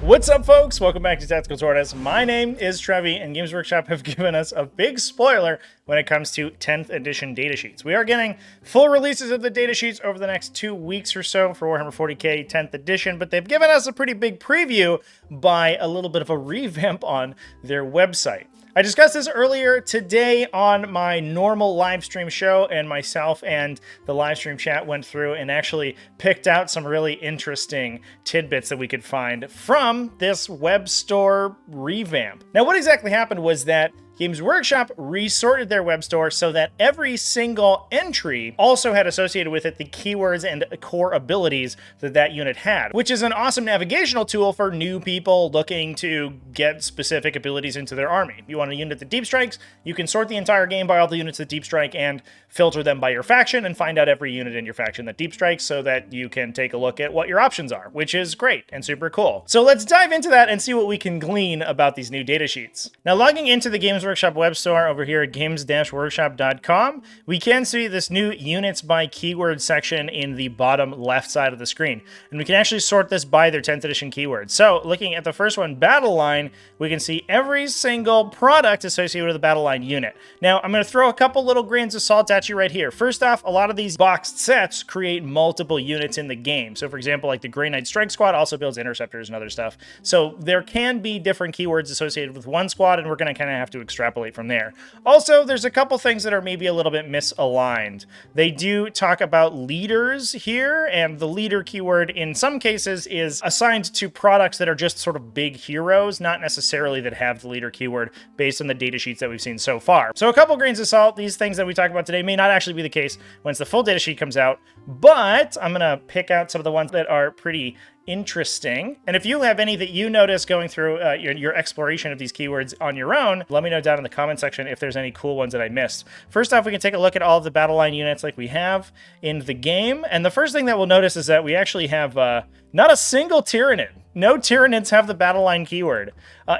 What's up, folks? Welcome back to TacticalTortoise. My name is Trevi, and Games Workshop have given us a big spoiler when it comes to 10th edition datasheets. We are getting full releases of the datasheets over the next 2 weeks or so for Warhammer 40k 10th edition, but they've given us a pretty big preview by a little bit of a revamp on their website. I discussed this earlier today on my normal live stream show, and myself and the live stream chat went through and actually picked out some really interesting tidbits that we could find from this web store revamp. Now, what exactly happened was that Games Workshop resorted their web store so that every single entry also had associated with it the keywords and core abilities that that unit had, which is an awesome navigational tool for new people looking to get specific abilities into their army. You want a unit that deep strikes, you can sort the entire game by all the units that deep strike and filter them by your faction and find out every unit in your faction that deep strikes so that you can take a look at what your options are, which is great and super cool. So let's dive into that and see what we can glean about these new datasheets. Now, logging into the Games Workshop web store over here at games-workshop.com, we can see this new units by keyword section in the bottom left side of the screen. And we can actually sort this by their 10th edition keywords. So looking at the first one, Battle Line, we can see every single product associated with a Battle Line unit. Now, I'm going to throw a couple little grains of salt at you right here. First off, a lot of these boxed sets create multiple units in the game. So for example, like the Grey Knight Strike Squad also builds interceptors and other stuff. So there can be different keywords associated with one squad, and we're going to kind of have to extrapolate from there. Also, there's a couple things that are maybe a little bit misaligned. They do talk about leaders here, and the leader keyword in some cases is assigned to products that are just sort of big heroes, not necessarily that have the leader keyword based on the data sheets that we've seen so far. So a couple grains of salt, these things that we talk about today may not actually be the case once the full data sheet comes out, but I'm going to pick out some of the ones that are pretty interesting. And if you have any that you notice going through your exploration of these keywords on your own, let me know down in the comment section if there's any cool ones that I missed. First off, we can take a look at all of the battle line units like we have in the game. And the first thing that we'll notice is that we actually have not a single Tyrannid. No Tyranids have the battle line keyword.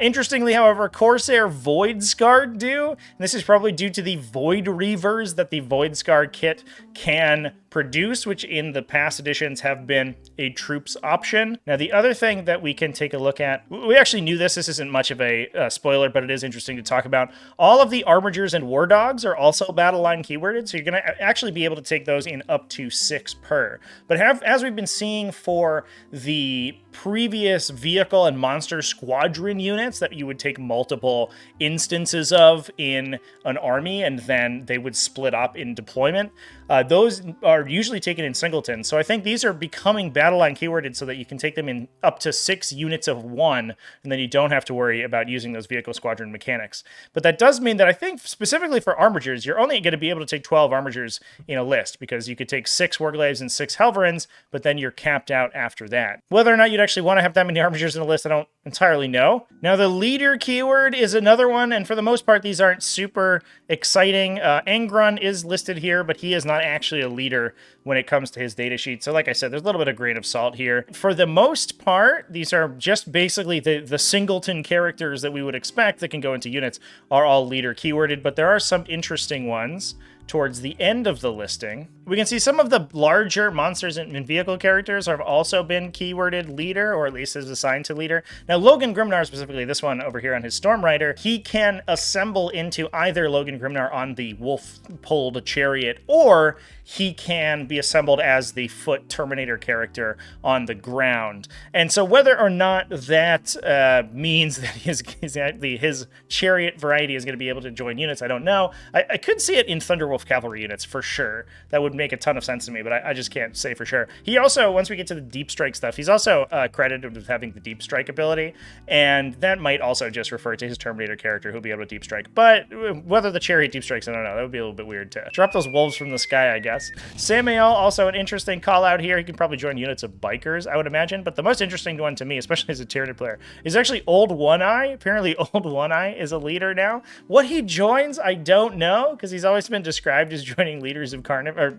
Interestingly, however, Corsair Void Scar do. And this is probably due to the Void Reavers that the Void Scar kit can produce, which in the past editions have been a troops option. Now, the other thing that we can take a look at, we actually knew this isn't much of a spoiler, but it is interesting to talk about. All of the Armigers and War Dogs are also battle line keyworded, so you're going to actually be able to take those in up to 6 per. But as we've been seeing for the previous vehicle and monster squadron units that you would take multiple instances of in an army and then they would split up in deployment, those are usually taken in singleton. So I think these are becoming battle line keyworded so that you can take them in up to 6 units of 1, and then you don't have to worry about using those vehicle squadron mechanics. But that does mean that I think specifically for Armigers, you're only going to be able to take 12 Armigers in a list, because you could take 6 Warglaives and 6 Helverins, but then you're capped out after that. Whether or not you'd actually want to have that many Armigers in a list, I don't entirely know. Now, the leader keyword is another one, and for the most part, these aren't super exciting. Angron is listed here, but he is not actually a leader when it comes to his data sheet. So like I said, there's a little bit of grain of salt here. For the most part, these are just basically the singleton characters that we would expect that can go into units are all leader keyworded, but there are some interesting ones towards the end of the listing. We can see some of the larger monsters and vehicle characters have also been keyworded leader, or at least is assigned to leader. Now, Logan Grimnar, specifically this one over here on his Storm Rider, he can assemble into either Logan Grimnar on the wolf-pulled chariot, or he can be assembled as the foot Terminator character on the ground. And so whether or not that means that his chariot variety is going to be able to join units, I don't know. I could see it in Thunderwolf cavalry units for sure. That would make a ton of sense to me, but I just can't say for sure. He also, once we get to the deep strike stuff, he's also credited with having the deep strike ability, and that might also just refer to his Terminator character who'll be able to deep strike. But whether the chariot deep strikes, I don't know. That would be a little bit weird to drop those wolves from the sky, I guess. Samael, also an interesting call out here. He can probably join units of bikers, I would imagine, but the most interesting one to me, especially as a Tyranid player, is actually Old One Eye. Apparently Old One Eye is a leader now. What he joins, I don't know, because he's always been described as joining leaders of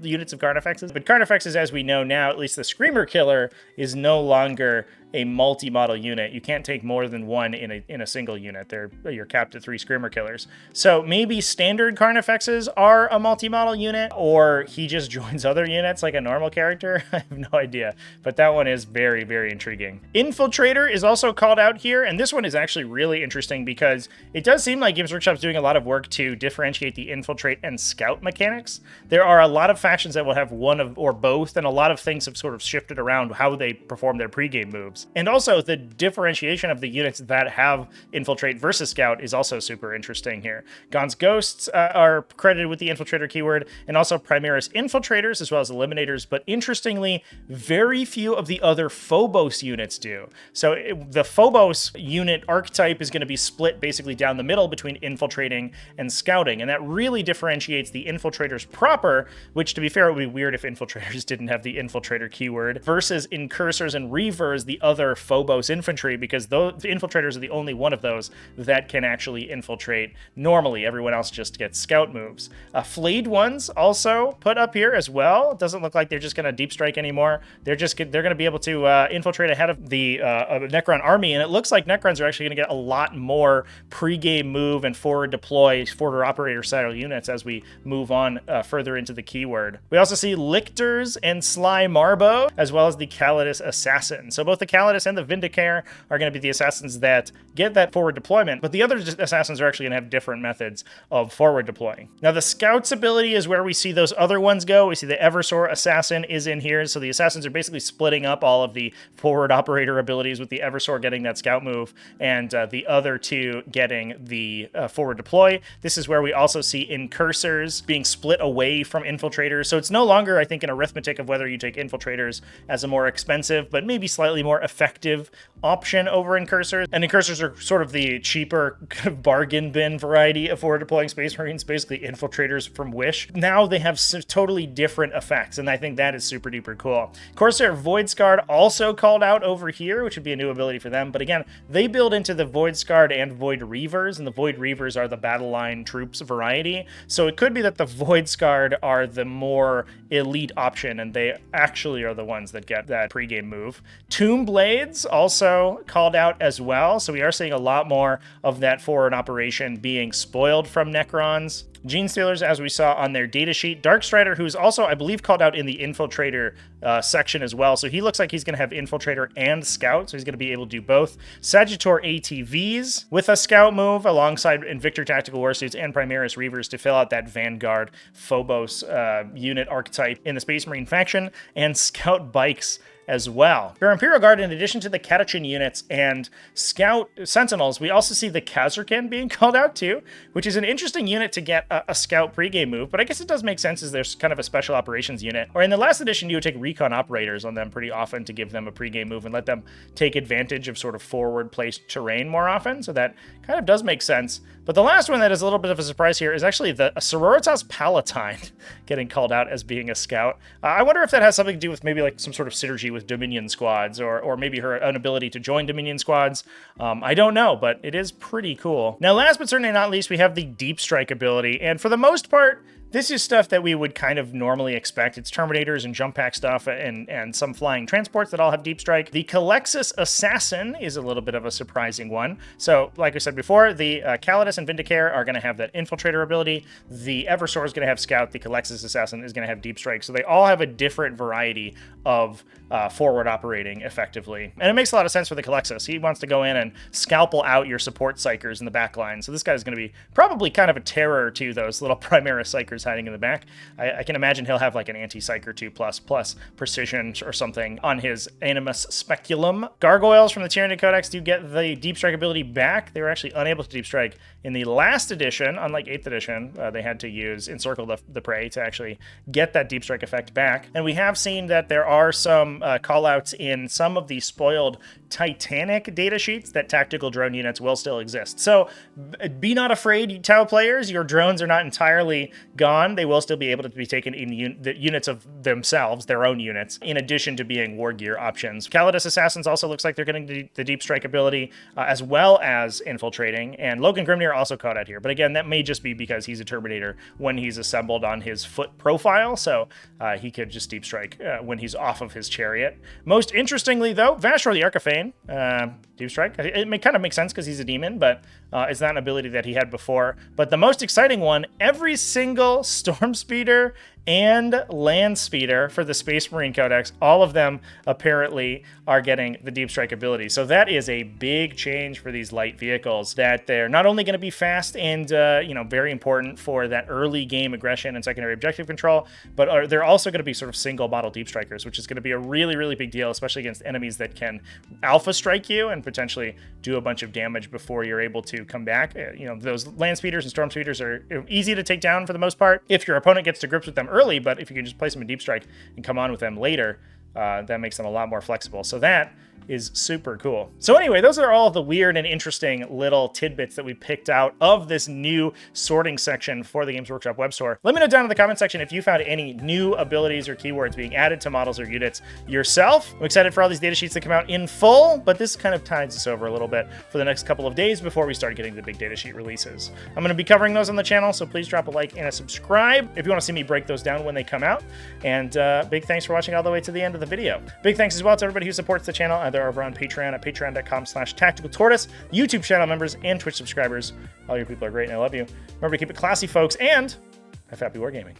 units of Carnifexes. But Carnifexes, as we know now, at least the Screamer Killer, is no longer a multi-model unit. You can't take more than one in a single unit. You're capped at 3 Screamer Killers. So maybe standard Carnifexes are a multi-model unit, or he just joins other units like a normal character. I have no idea, but that one is very, very intriguing. Infiltrator is also called out here, and this one is actually really interesting because it does seem like Games Workshop's doing a lot of work to differentiate the infiltrate and scout mechanics. There are a lot of factions that will have one of or both, and a lot of things have sort of shifted around how they perform their pregame moves. And also the differentiation of the units that have infiltrate versus scout is also super interesting here. Gaunt's Ghosts are credited with the infiltrator keyword, and also Primaris Infiltrators as well as Eliminators, but interestingly, very few of the other Phobos units do. So the Phobos unit archetype is going to be split basically down the middle between infiltrating and scouting, and that really differentiates the infiltrators proper, which, to be fair, it would be weird if infiltrators didn't have the infiltrator keyword, versus incursors and reavers, the other Phobos infantry, because the infiltrators are the only one of those that can actually infiltrate normally. Everyone else just gets scout moves. Flayed ones also put up here as well. It doesn't look like they're just going to deep strike anymore. They're going to be able to infiltrate ahead of the Necron army, and it looks like Necrons are actually going to get a lot more pre-game move and forward deploy, forward operator style units as we move on further into the keyword. We also see Lictors and Sly Marbo, as well as the Calidus Assassin. So both the Calidus and the Vindicare are going to be the assassins that get that forward deployment, but the other assassins are actually going to have different methods of forward deploying. Now the Scout's ability is where we see those other ones go. We see the Eversor Assassin is in here, so the assassins are basically splitting up all of the forward operator abilities, with the Eversor getting that scout move and the other two getting the forward deploy. This is where we also see Incursors being split away from Infiltrators, so it's no longer, I think, an arithmetic of whether you take Infiltrators as a more expensive but maybe slightly more effective option over Incursors. And Incursors are sort of the cheaper kind of bargain bin variety of forward deploying Space Marines, basically Infiltrators from Wish. Now they have totally different effects, and I think that is super duper cool. Corsair Voidscarred also called out over here, which would be a new ability for them, but again, they build into the Voidscarred and Void Reavers, and the Void Reavers are the battle line troops variety, so it could be that the Voidscarred are the more elite option, and they actually are the ones that get that pregame move. Tomb Blades also called out as well, so we are seeing a lot more of that forward operation being spoiled from Necrons. Gene Stealers, as we saw on their datasheet. Darkstrider, who's also, I believe, called out in the Infiltrator section as well. So he looks like he's going to have Infiltrator and Scout, so he's going to be able to do both. Sagittor ATVs with a Scout move alongside Invictor Tactical Warsuits and Primaris Reavers to fill out that Vanguard Phobos unit archetype in the Space Marine faction, and Scout Bikes as well. For Imperial Guard, in addition to the Catachin units and Scout Sentinels, we also see the Kazurkan being called out too, which is an interesting unit to get a Scout pregame move, but I guess it does make sense as there's kind of a special operations unit. Or in the last edition, you would take Recon Operators on them pretty often to give them a pregame move and let them take advantage of sort of forward placed terrain more often, so that kind of does make sense. But the last one that is a little bit of a surprise here is actually the Sororitas Palatine getting called out as being a Scout. I wonder if that has something to do with maybe like some sort of synergy with Dominion squads, or maybe her an ability to join Dominion squads. I don't know, but it is pretty cool. Now, last but certainly not least, we have the Deep Strike ability, and for the most part, this is stuff that we would kind of normally expect. It's Terminators and Jump Pack stuff and some flying transports that all have Deep Strike. The Calexis Assassin is a little bit of a surprising one. So, like I said before, the Calidus and Vindicare are going to have that Infiltrator ability. The Eversor is going to have Scout. The Calexis Assassin is going to have Deep Strike. So they all have a different variety of forward operating effectively. And it makes a lot of sense for the Calexis. He wants to go in and scalpel out your support Psychers in the back line. So this guy's going to be probably kind of a terror to those little Primaris Psychers hiding in the back. I can imagine he'll have like an anti-Psyker 2++ precision or something on his Animus Speculum. Gargoyles from the Tyranid Codex do get the Deep Strike ability back. They were actually unable to Deep Strike in the last edition. Unlike 8th edition, they had to use Encircle the Prey to actually get that Deep Strike effect back. And we have seen that there are some callouts in some of the spoiled Titanic data sheets that tactical drone units will still exist. So be not afraid, Tau players. Your drones are not entirely gone gone, they will still be able to be taken in the units of themselves, their own units, in addition to being war gear options. Calidus Assassins also looks like they're getting the deep strike ability, as well as infiltrating, and Logan Grimnir also caught out here. But again, that may just be because he's a Terminator when he's assembled on his foot profile, so he could just deep strike when he's off of his chariot. Most interestingly, though, Vashor the Archifane, deep strike. It kind of makes sense because he's a demon, but it's not an ability that he had before. But the most exciting one, every single Storm Speeder and Land Speeder for the Space Marine Codex, all of them apparently are getting the deep strike ability. So that is a big change for these light vehicles, that they're not only going to be fast and very important for that early game aggression and secondary objective control, but they're also going to be sort of single model deep strikers, which is going to be a really, really big deal, especially against enemies that can alpha strike you and potentially do a bunch of damage before you're able to come back. Those Land Speeders and Storm Speeders are easy to take down for the most part if your opponent gets to grips with them early, but if you can just place them in deep strike and come on with them later, that makes them a lot more flexible. So that is super cool. So anyway, those are all of the weird and interesting little tidbits that we picked out of this new sorting section for the Games Workshop web store. Let me know down in the comment section if you found any new abilities or keywords being added to models or units yourself. I'm excited for all these data sheets to come out in full, but this kind of tides us over a little bit for the next couple of days before we start getting the big data sheet releases. I'm going to be covering those on the channel, so please drop a like and a subscribe if you want to see me break those down when they come out. And big thanks for watching all the way to the end of the video. Big thanks as well to everybody who supports the channel, either over on Patreon at patreon.com/TacticalTortoise, YouTube channel members, and Twitch subscribers. All your people are great and I love you. Remember to keep it classy, folks, and have happy wargaming.